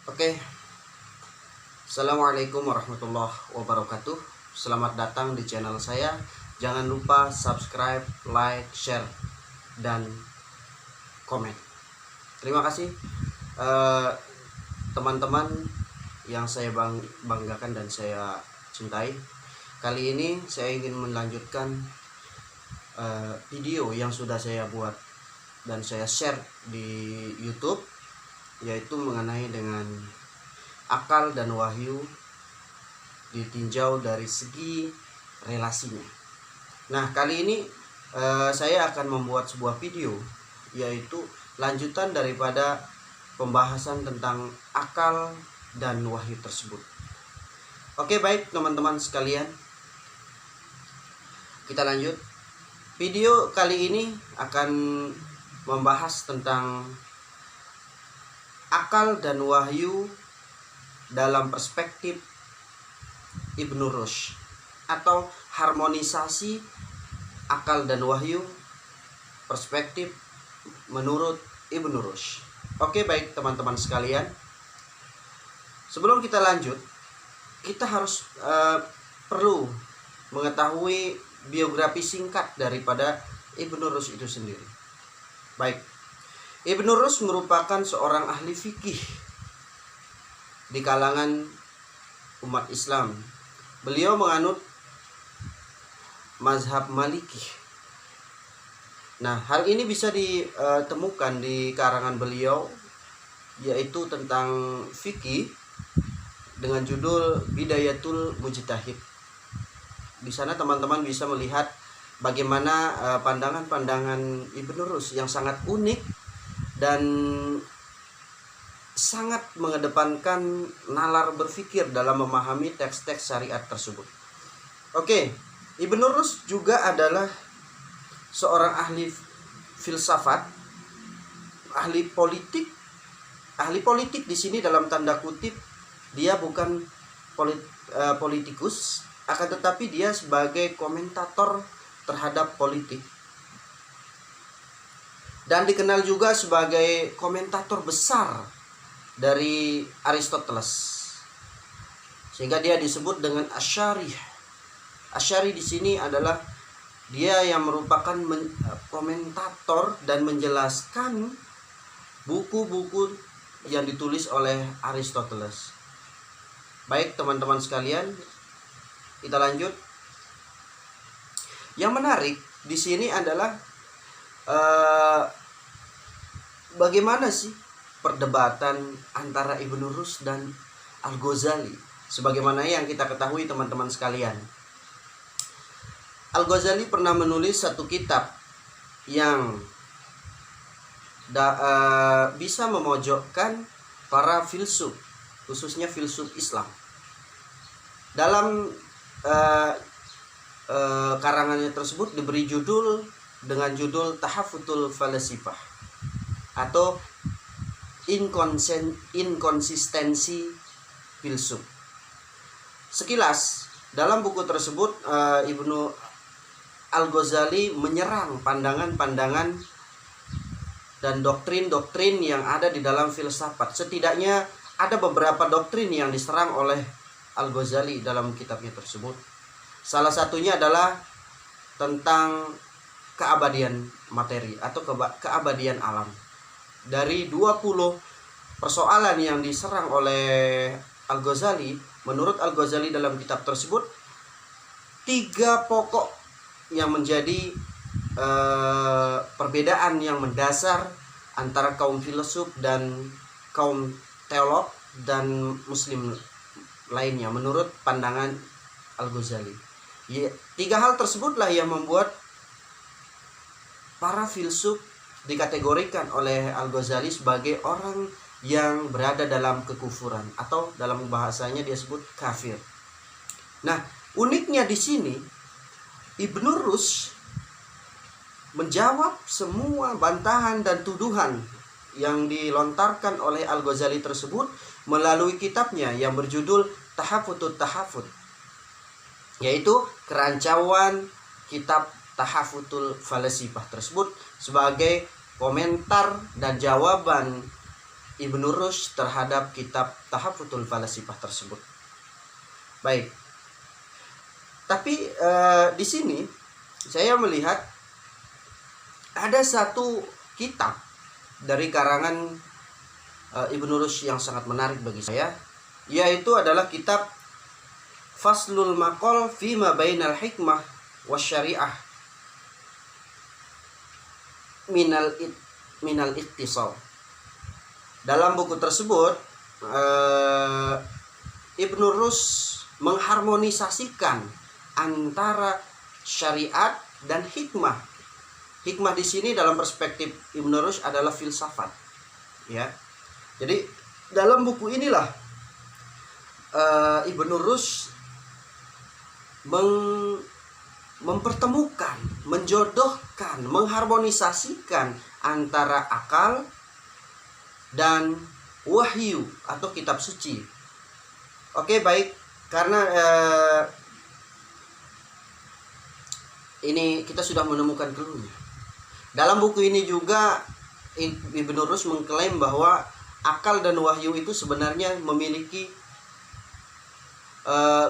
Oke, Assalamualaikum warahmatullahi wabarakatuh. Selamat datang di channel saya. Jangan lupa subscribe, like, share, dan komen. Terima kasih teman-teman yang saya banggakan dan saya cintai. Kali ini saya ingin melanjutkan video yang sudah saya buat dan saya share di YouTube, yaitu mengenai dengan akal dan wahyu ditinjau dari segi relasinya. Nah, kali ini saya akan membuat sebuah video, yaitu lanjutan daripada pembahasan tentang akal dan wahyu tersebut. Oke, baik teman-teman sekalian, kita lanjut. Video kali ini akan membahas tentang akal dan wahyu dalam perspektif Ibnu Rushd, atau harmonisasi akal dan wahyu perspektif menurut Ibnu Rushd. Oke, baik teman-teman sekalian, sebelum kita lanjut, kita harus perlu mengetahui biografi singkat daripada Ibnu Rushd itu sendiri. Baik, Ibnu Rushd merupakan seorang ahli fikih di kalangan umat Islam. Beliau menganut mazhab Maliki. Nah, hal ini bisa ditemukan di karangan beliau, yaitu tentang fikih dengan judul Bidayatul Mujtahid. Di sana teman-teman bisa melihat bagaimana pandangan-pandangan Ibnu Rushd yang sangat unik dan sangat mengedepankan nalar berpikir dalam memahami teks-teks syariat tersebut. Oke, Ibnu Rushd juga adalah seorang ahli filsafat, ahli politik. Ahli politik di sini dalam tanda kutip, dia bukan politikus, akan tetapi dia sebagai komentator terhadap politik. Dan dikenal juga sebagai komentator besar dari Aristoteles, sehingga dia disebut dengan Asy'ari. Asy'ari di sini adalah dia yang merupakan komentator dan menjelaskan buku-buku yang ditulis oleh Aristoteles. Baik teman-teman sekalian, kita lanjut. Yang menarik di sini adalah bagaimana sih perdebatan antara Ibnu Rushd dan Al-Ghazali. Sebagaimana yang kita ketahui teman-teman sekalian, Al-Ghazali pernah menulis satu kitab yang bisa memojokkan para filsuf, khususnya filsuf Islam. Dalam karangannya tersebut diberi judul dengan judul Tahafutul Falasifah, atau inkonsistensi filsuf. Sekilas dalam buku tersebut Ibnu Al-Ghazali menyerang pandangan-pandangan dan doktrin-doktrin yang ada di dalam filsafat. Setidaknya ada beberapa doktrin yang diserang oleh Al-Ghazali dalam kitabnya tersebut. Salah satunya adalah tentang keabadian materi atau keabadian alam. Dari 20 persoalan yang diserang oleh Al-Ghazali, menurut Al-Ghazali dalam kitab tersebut, 3 pokok yang menjadi perbedaan yang mendasar antara kaum filsuf dan kaum teolog dan muslim lainnya menurut pandangan Al-Ghazali. 3 hal tersebutlah yang membuat para filsuf dikategorikan oleh Al-Ghazali sebagai orang yang berada dalam kekufuran, atau dalam bahasanya dia sebut kafir. Nah, uniknya di sini Ibnu Rushd menjawab semua bantahan dan tuduhan yang dilontarkan oleh Al-Ghazali tersebut melalui kitabnya yang berjudul Tahafutut Tahafut, yaitu kerancauan kitab Tahafutul Falasifah tersebut sebagai komentar dan jawaban Ibnu Rushd terhadap kitab Tahaffutul Falasifah tersebut. Baik. Tapi di sini saya melihat ada satu kitab dari karangan Ibnu Rushd yang sangat menarik bagi saya, yaitu adalah kitab Faslul Maqal Fima Bainal Hikmah Wasyariah Minal Ikhtisar. Dalam buku tersebut Ibnu Rushd mengharmonisasikan antara syariat dan hikmah. Hikmah di sini dalam perspektif Ibnu Rushd adalah filsafat, ya. Jadi dalam buku inilah Ibnu Rushd mempertemukan, menjodohkan, mengharmonisasikan antara akal dan wahyu atau kitab suci. Oke, baik. Karena ini kita sudah menemukan clue-nya. Dalam buku ini juga Ibnu Rushd mengklaim bahwa akal dan wahyu itu sebenarnya memiliki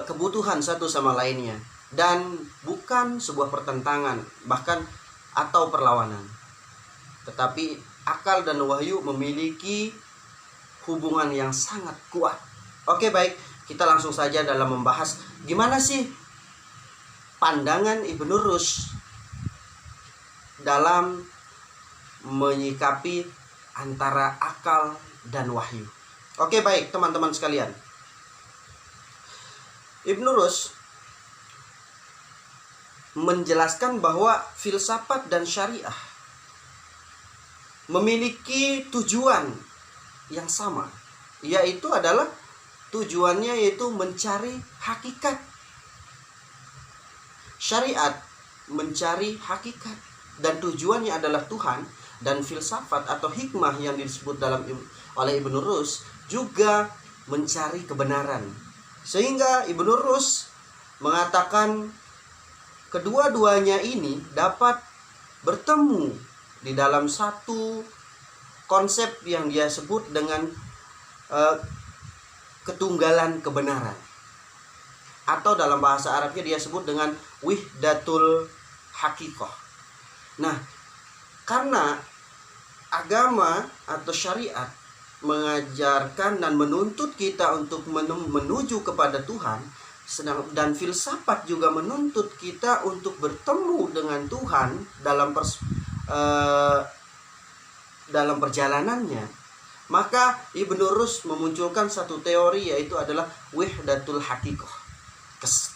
kebutuhan satu sama lainnya dan bukan sebuah pertentangan bahkan atau perlawanan. Tetapi akal dan wahyu memiliki hubungan yang sangat kuat. Oke, baik, kita langsung saja dalam membahas gimana sih pandangan Ibnu Rushd dalam menyikapi antara akal dan wahyu. Oke, baik teman-teman sekalian. Ibnu Rushd menjelaskan bahwa filsafat dan syariah memiliki tujuan yang sama, yaitu adalah tujuannya yaitu mencari hakikat. Syariat mencari hakikat dan tujuannya adalah Tuhan, dan filsafat atau hikmah yang disebut oleh Ibnu Rushd juga mencari kebenaran. Sehingga Ibnu Rushd mengatakan kedua-duanya ini dapat bertemu di dalam satu konsep yang dia sebut dengan ketunggalan kebenaran, atau dalam bahasa Arabnya dia sebut dengan wihdatul hakikoh. Nah, karena agama atau syariat mengajarkan dan menuntut kita untuk menuju kepada Tuhan, dan filsafat juga menuntut kita untuk bertemu dengan Tuhan dalam perjalanannya, maka Ibnu Rushd memunculkan satu teori, yaitu adalah wihdatul hakikoh,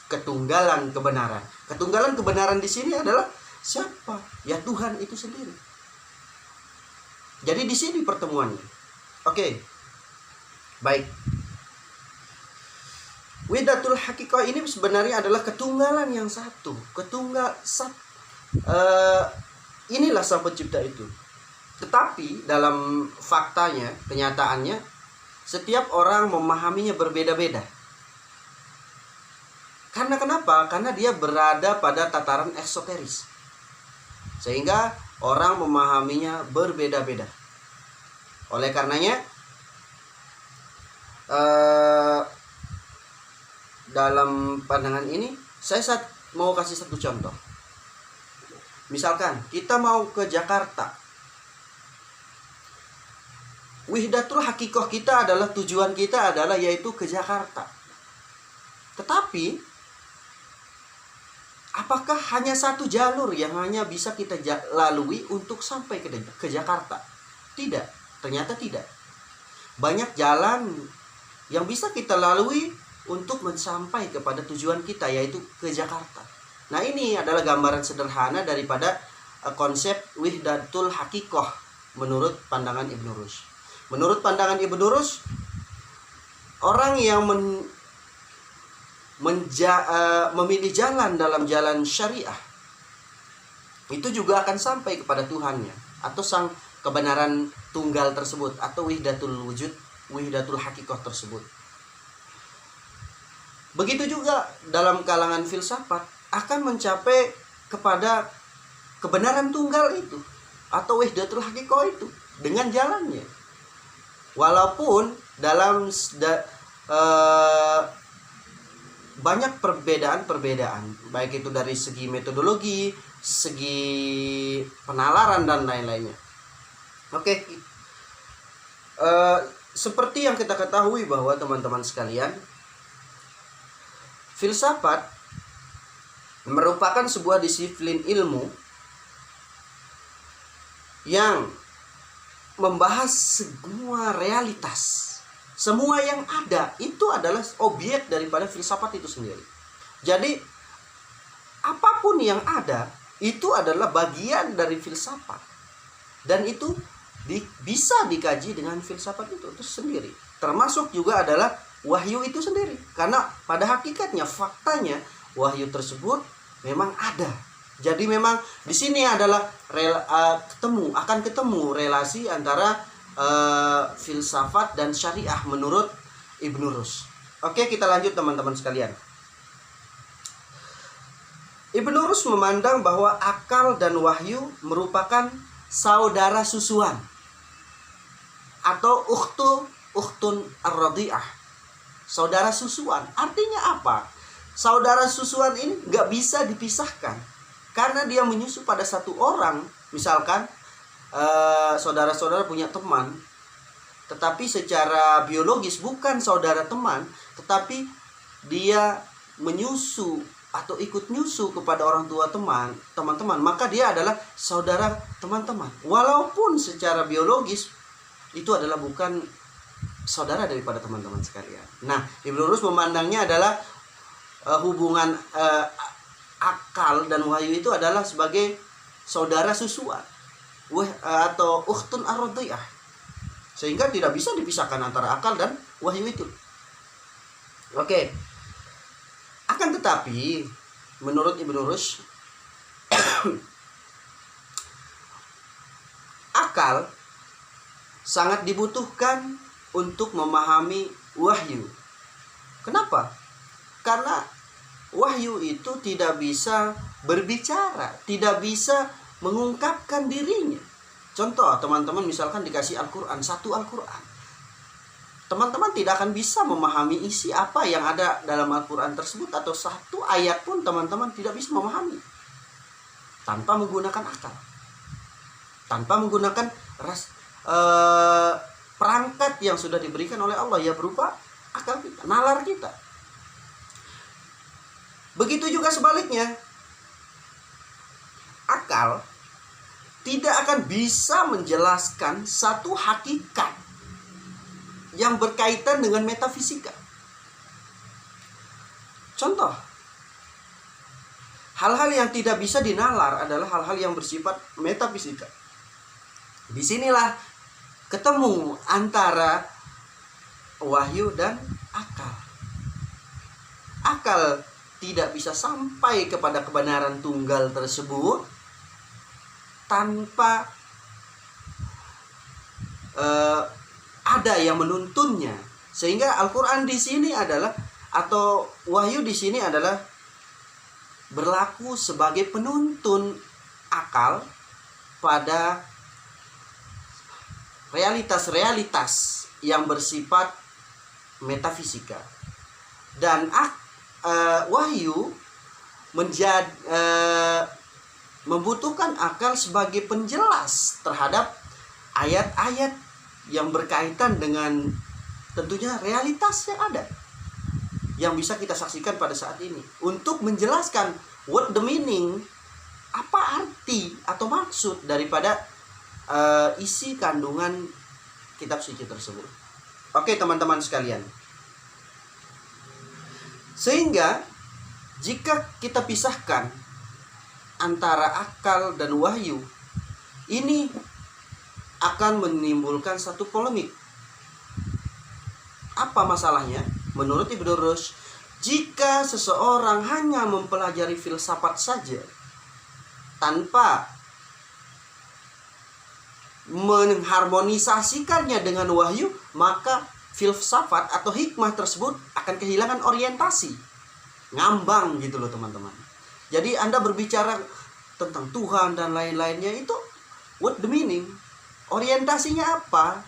ketunggalan kebenaran. Ketunggalan kebenaran di sini adalah siapa? Ya, Tuhan itu sendiri. Jadi di sini pertemuannya. Oke. Baik. Wihdatul hakikoh ini sebenarnya adalah ketunggalan yang satu. Inilah Sang Pencipta itu. Tetapi dalam faktanya, kenyataannya, setiap orang memahaminya berbeda-beda. Karena kenapa? Karena dia berada pada tataran eksoteris, sehingga orang memahaminya berbeda-beda. Oleh karenanya, dalam pandangan ini, saya mau kasih satu contoh. Misalkan kita mau ke Jakarta. Wihdatul hakikoh kita adalah, tujuan kita adalah yaitu ke Jakarta. Tetapi apakah hanya satu jalur yang hanya bisa kita lalui untuk sampai ke Jakarta? Tidak, ternyata tidak. Banyak jalan yang bisa kita lalui untuk mencapai kepada tujuan kita, yaitu ke Jakarta. Nah, ini adalah gambaran sederhana daripada konsep wihdatul hakikoh menurut pandangan Ibnu Rushd. Menurut pandangan Ibnu Rushd, orang yang memilih jalan dalam jalan syariah itu juga akan sampai kepada Tuhannya, atau sang kebenaran tunggal tersebut, atau wihdatul wujud, wihdatul hakikoh tersebut. Begitu juga dalam kalangan filsafat akan mencapai kepada kebenaran tunggal itu, atau wihdatul hakikoh itu dengan jalannya. Walaupun dalam banyak perbedaan, baik itu dari segi metodologi, segi penalaran dan lain-lainnya. Oke, seperti yang kita ketahui bahwa teman-teman sekalian, filsafat merupakan sebuah disiplin ilmu yang membahas semua realitas. Semua yang ada itu adalah objek daripada filsafat itu sendiri. Jadi apapun yang ada itu adalah bagian dari filsafat. Dan itu bisa dikaji dengan filsafat itu sendiri. Termasuk juga adalah wahyu itu sendiri. Karena pada hakikatnya, faktanya, wahyu tersebut memang ada. Jadi memang di sini adalah akan ketemu relasi antara filsafat dan syariah menurut Ibnu Rushd. Oke, kita lanjut teman-teman sekalian. Ibnu Rushd memandang bahwa akal dan wahyu merupakan saudara susuan atau ukhtun ar-radhi'ah. Saudara susuan artinya apa? Saudara susuan ini nggak bisa dipisahkan karena dia menyusu pada satu orang. Misalkan saudara-saudara punya teman, tetapi secara biologis bukan saudara teman, tetapi dia menyusu atau ikut nyusu kepada orang tua teman-teman, maka dia adalah saudara teman-teman. Walaupun secara biologis itu adalah bukan saudara daripada teman-teman sekalian. Nah, Ibnu Rushd memandangnya adalah hubungan akal dan wahyu itu adalah sebagai saudara susuan atau ukhtun ar-radhi'ah, sehingga tidak bisa dipisahkan antara akal dan wahyu itu. Oke. Akan tetapi menurut Ibnu Rushd akal sangat dibutuhkan untuk memahami wahyu. Kenapa? Karena wahyu itu tidak bisa berbicara, tidak bisa mengungkapkan dirinya. Contoh, teman-teman misalkan dikasih Al-Quran, satu Al-Quran, teman-teman tidak akan bisa memahami isi apa yang ada dalam Al-Quran tersebut, atau satu ayat pun teman-teman tidak bisa memahami tanpa menggunakan akal, tanpa menggunakan perangkat yang sudah diberikan oleh Allah, ya berupa akal kita, nalar kita. Begitu juga sebaliknya, akal tidak akan bisa menjelaskan satu hakikat yang berkaitan dengan metafisika. Contoh, hal-hal yang tidak bisa dinalar adalah hal-hal yang bersifat metafisika. Disinilah ketemu antara wahyu dan akal. Akal tidak bisa sampai kepada kebenaran tunggal tersebut tanpa ada yang menuntunnya. Sehingga Al-Quran di sini adalah, atau wahyu di sini adalah berlaku sebagai penuntun akal pada realitas-realitas yang bersifat metafisika. Dan wahyu membutuhkan akal sebagai penjelas terhadap ayat-ayat yang berkaitan dengan tentunya realitas yang ada, yang bisa kita saksikan pada saat ini, untuk menjelaskan what the meaning, apa arti atau maksud daripada isi kandungan kitab suci tersebut. Oke teman-teman sekalian, sehingga jika kita pisahkan antara akal dan wahyu, ini akan menimbulkan satu polemik. Apa masalahnya? Menurut Ibnu Rushd, jika seseorang hanya mempelajari filsafat saja tanpa mengharmonisasikannya dengan wahyu, maka filsafat atau hikmah tersebut akan kehilangan orientasi, ngambang gitu loh teman-teman. Jadi Anda berbicara tentang Tuhan dan lain-lainnya, itu what the meaning, orientasinya apa?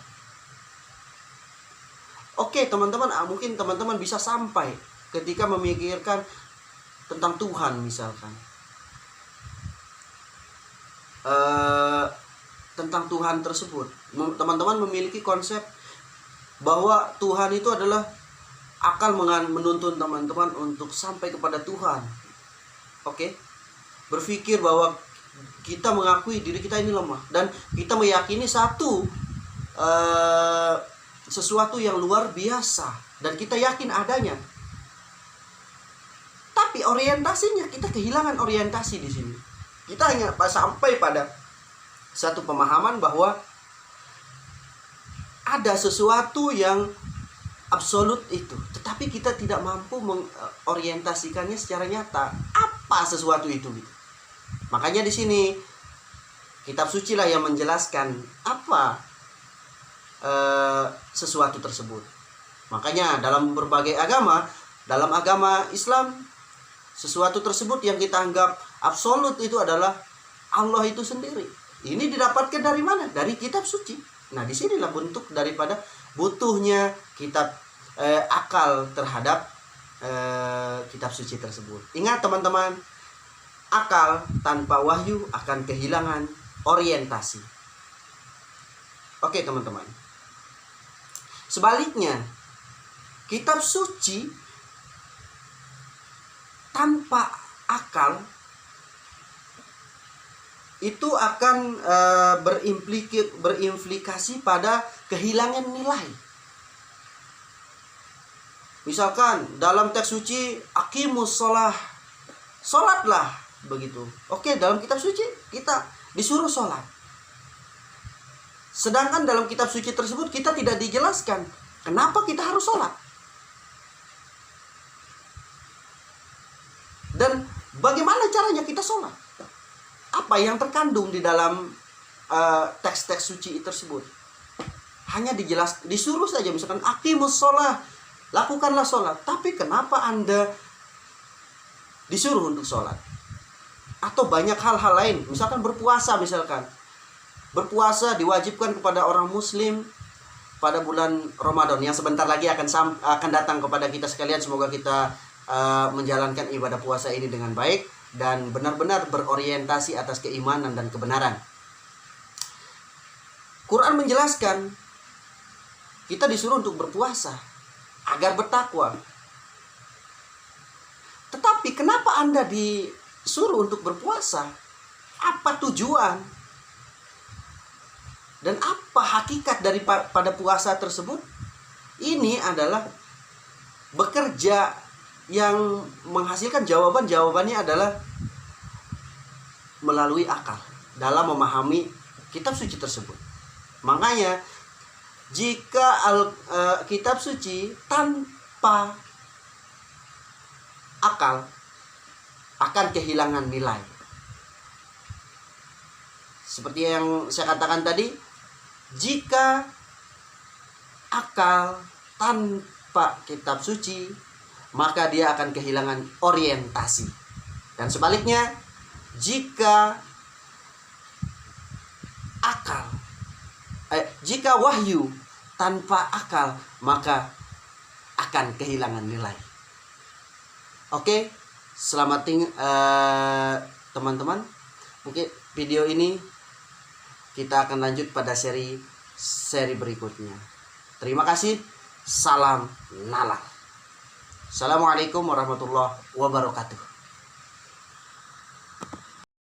Oke, teman-teman, mungkin teman-teman bisa sampai ketika memikirkan tentang Tuhan misalkan. Tentang Tuhan tersebut, teman-teman memiliki konsep bahwa Tuhan itu adalah akal menuntun teman-teman untuk sampai kepada Tuhan. Oke, berpikir bahwa kita mengakui diri kita ini lemah dan kita meyakini sesuatu yang luar biasa dan kita yakin adanya. Tapi orientasinya, kita kehilangan orientasi di sini. Kita hanya sampai pada satu pemahaman bahwa ada sesuatu yang absolut itu, tetapi kita tidak mampu mengorientasikannya secara nyata. Apa sesuatu itu gitu. Makanya di sini kitab suci lah yang menjelaskan apa sesuatu tersebut. Makanya dalam berbagai agama, dalam agama Islam, sesuatu tersebut yang kita anggap absolut itu adalah Allah itu sendiri. Ini didapatkan dari mana? Dari kitab suci. Nah, disinilah bentuk daripada butuhnya kitab akal terhadap kitab suci tersebut. Ingat teman-teman, akal tanpa wahyu akan kehilangan orientasi. Oke teman-teman. Sebaliknya, kitab suci tanpa akal itu akan berimplikasi pada kehilangan nilai. Misalkan dalam teks suci, aqimus sholah, sholatlah, begitu. Oke, dalam kitab suci kita disuruh sholat. Sedangkan dalam kitab suci tersebut kita tidak dijelaskan kenapa kita harus sholat. Dan bagaimana caranya kita sholat. Apa yang terkandung di dalam teks-teks suci tersebut. Hanya disuruh saja, misalkan aqimus sholah, lakukanlah sholat. Tapi kenapa Anda disuruh untuk sholat? Atau banyak hal-hal lain, misalkan berpuasa misalkan. Berpuasa diwajibkan kepada orang muslim pada bulan Ramadan yang sebentar lagi akan datang kepada kita sekalian. Semoga kita menjalankan ibadah puasa ini dengan baik dan benar-benar berorientasi atas keimanan dan kebenaran. Quran menjelaskan kita disuruh untuk berpuasa agar bertakwa. Tetapi kenapa Anda disuruh untuk berpuasa? Apa tujuan? Dan apa hakikat daripada puasa tersebut? Ini adalah bekerja yang menghasilkan jawabannya adalah melalui akal dalam memahami kitab suci tersebut. Makanya jika kitab suci tanpa akal akan kehilangan nilai. Seperti yang saya katakan tadi, jika akal tanpa kitab suci, maka dia akan kehilangan orientasi. Dan sebaliknya, jika jika wahyu tanpa akal, maka akan kehilangan nilai. Oke, selamat teman-teman. Mungkin video ini kita akan lanjut pada seri berikutnya. Terima kasih. Salam nalar. Assalamualaikum warahmatullahi wabarakatuh.